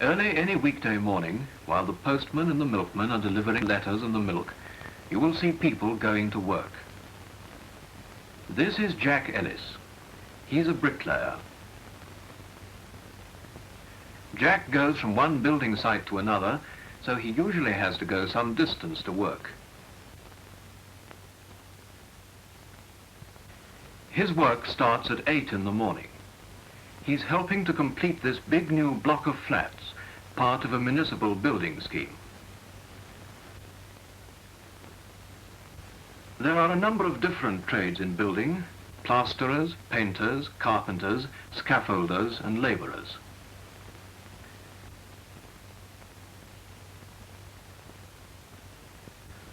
Early any weekday morning, while the postman and the milkman are delivering letters and the milk, you will see people going to work. This is Jack Ellis. He's a bricklayer. Jack goes from one building site to another, so he usually has to go some distance to work. His work starts at 8 in the morning. He's helping to complete this big new block of flats, part of a municipal building scheme. There are a number of different trades in building: plasterers, painters, carpenters, scaffolders and labourers.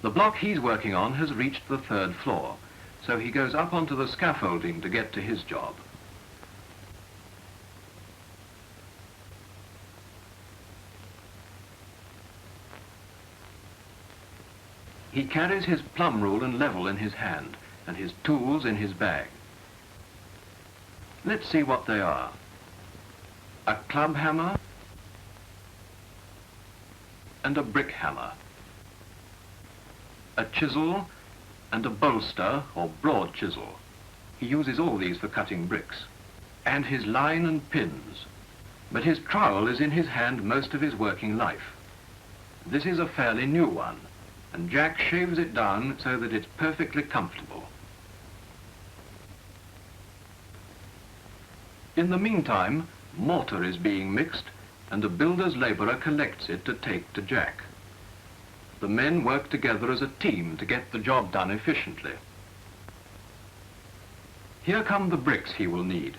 The block he's working on has reached the 3rd floor, so he goes up onto the scaffolding to get to his job. He carries his plumb rule and level in his hand and his tools in his bag. Let's see what they are. A club hammer and a brick hammer. A chisel and a bolster or broad chisel. He uses all these for cutting bricks. And his line and pins. But his trowel is in his hand most of his working life. This is a fairly new one, and Jack shaves it down so that it's perfectly comfortable. In the meantime, mortar is being mixed, and a builder's labourer collects it to take to Jack. The men work together as a team to get the job done efficiently. Here come the bricks he will need.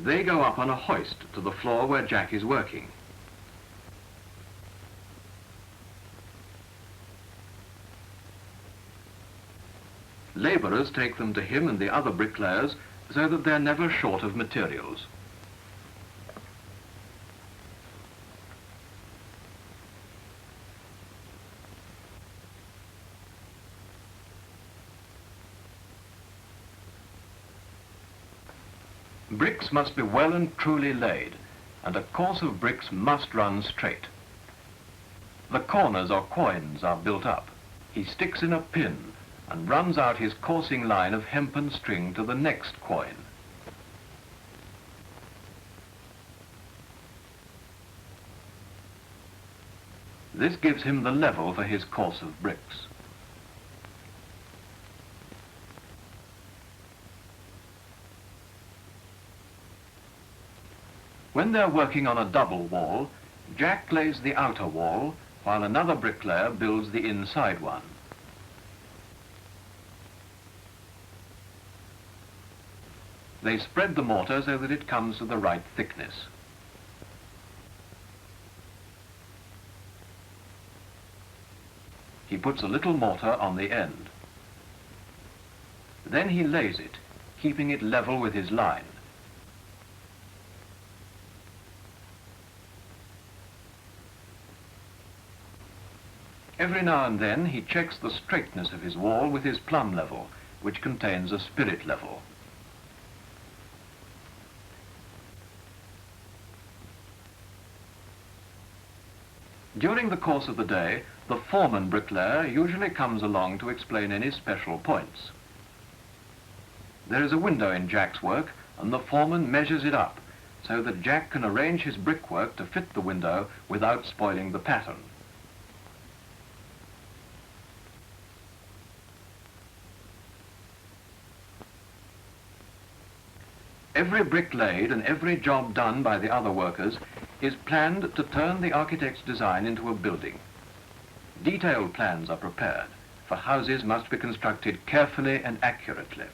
They go up on a hoist to the floor where Jack is working. Labourers take them to him and the other bricklayers so that they're never short of materials. Bricks must be well and truly laid, and a course of bricks must run straight. The corners or quoins are built up. He sticks in a pin and runs out his coursing line of hempen string to the next quoin. This gives him the level for his course of bricks. When they're working on a double wall, Jack lays the outer wall, while another bricklayer builds the inside one. They spread the mortar so that it comes to the right thickness. He puts a little mortar on the end. Then he lays it, keeping it level with his line. Every now and then he checks the straightness of his wall with his plumb level, which contains a spirit level. During the course of the day, the foreman bricklayer usually comes along to explain any special points. There is a window in Jack's work, and the foreman measures it up so that Jack can arrange his brickwork to fit the window without spoiling the pattern. Every brick laid and every job done by the other workers is planned to turn the architect's design into a building. Detailed plans are prepared, for houses must be constructed carefully and accurately.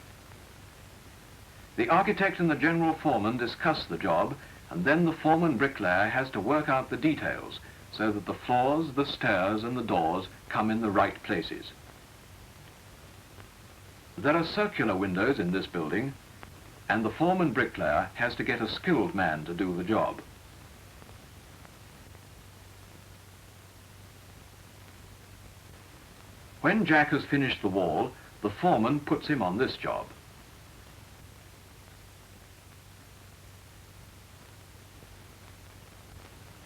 The architect and the general foreman discuss the job, and then the foreman bricklayer has to work out the details so that the floors, the stairs and the doors come in the right places. There are circular windows in this building, and the foreman bricklayer has to get a skilled man to do the job. When Jack has finished the wall, the foreman puts him on this job.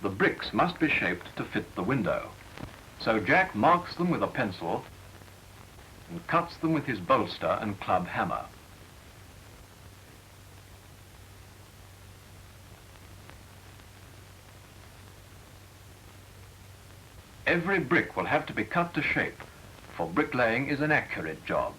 the bricks must be shaped to fit the window. So Jack marks them with a pencil and cuts them with his bolster and club hammer. Every brick will have to be cut to shape, for bricklaying is an accurate job.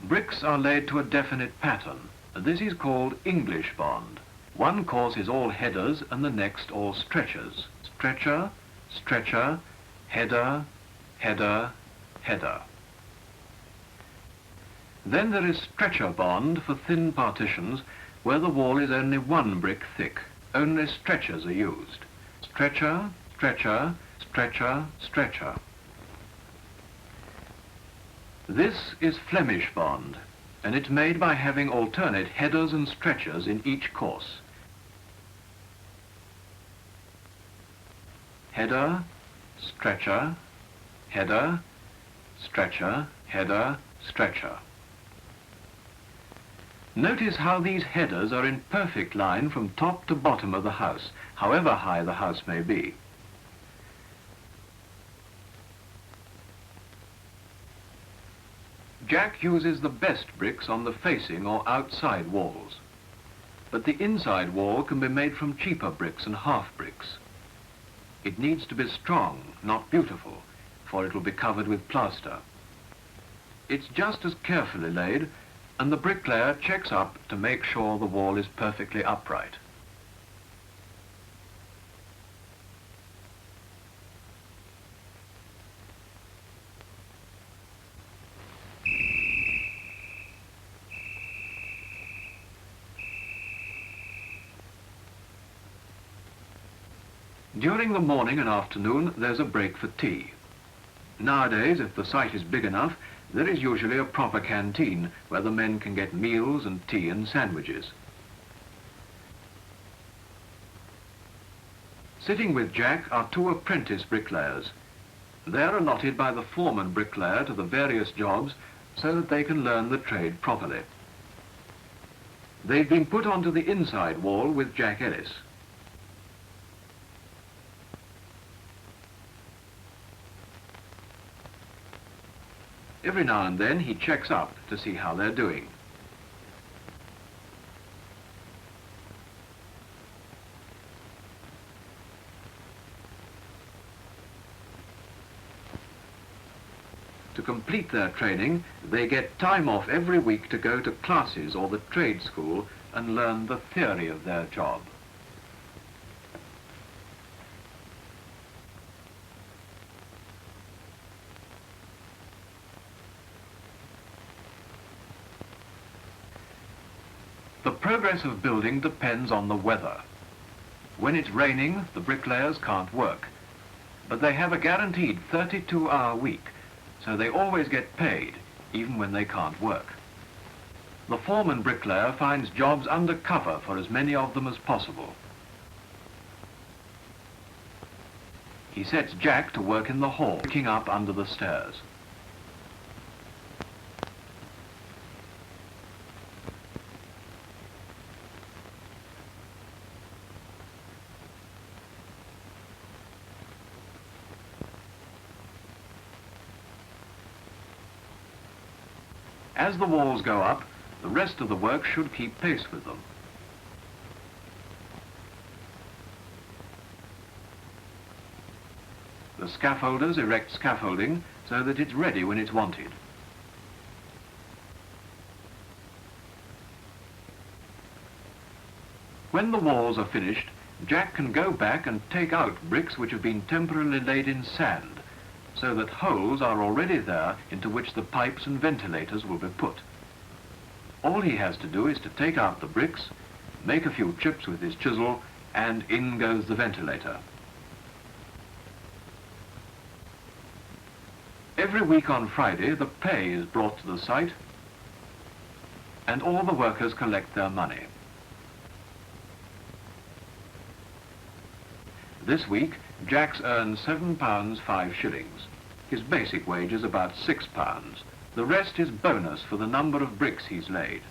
Bricks are laid to a definite pattern. This is called English bond. One course is all headers and the next all stretchers. Stretcher, stretcher, header, header, header. Then there is stretcher bond for thin partitions where the wall is only one brick thick. Only stretchers are used. Stretcher, stretcher, stretcher, stretcher. This is Flemish bond, and it's made by having alternate headers and stretchers in each course. Header, stretcher, header, stretcher, header, stretcher. Notice how these headers are in perfect line from top to bottom of the house, however high the house may be. Jack uses the best bricks on the facing or outside walls, but the inside wall can be made from cheaper bricks and half bricks. It needs to be strong, not beautiful, for it will be covered with plaster. It's just as carefully laid, and the bricklayer checks up to make sure the wall is perfectly upright. During the morning and afternoon, there's a break for tea. Nowadays, if the site is big enough, there is usually a proper canteen where the men can get meals and tea and sandwiches. Sitting with Jack are two apprentice bricklayers. They're allotted by the foreman bricklayer to the various jobs so that they can learn the trade properly. They've been put onto the inside wall with Jack Ellis. Every now and then he checks up to see how they're doing. To complete their training, they get time off every week to go to classes or the trade school and learn the theory of their job. The progress of building depends on the weather. When it's raining, the bricklayers can't work, but they have a guaranteed 32-hour week, so they always get paid, even when they can't work. The foreman bricklayer finds jobs under cover for as many of them as possible. He sets Jack to work in the hall, picking up under the stairs. As the walls go up, the rest of the work should keep pace with them. The scaffolders erect scaffolding so that it's ready when it's wanted. When the walls are finished, Jack can go back and take out bricks which have been temporarily laid in sand, so that holes are already there into which the pipes and ventilators will be put. All he has to do is to take out the bricks, make a few chips with his chisel, and in goes the ventilator. Every week on Friday, the pay is brought to the site, and all the workers collect their money. This week, Jack's earned £7 5 shillings. His basic wage is about £6. The rest is bonus for the number of bricks he's laid.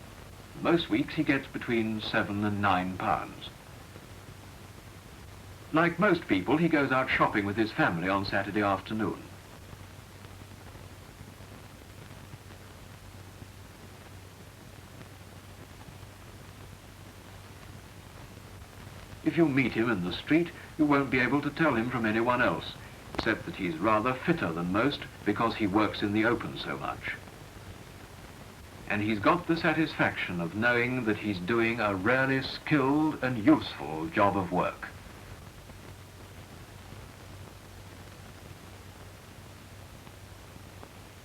Most weeks he gets between £7 and £9. Like most people, he goes out shopping with his family on Saturday afternoon. If you meet him in the street, you won't be able to tell him from anyone else, except that he's rather fitter than most because he works in the open so much. And he's got the satisfaction of knowing that he's doing a really skilled and useful job of work.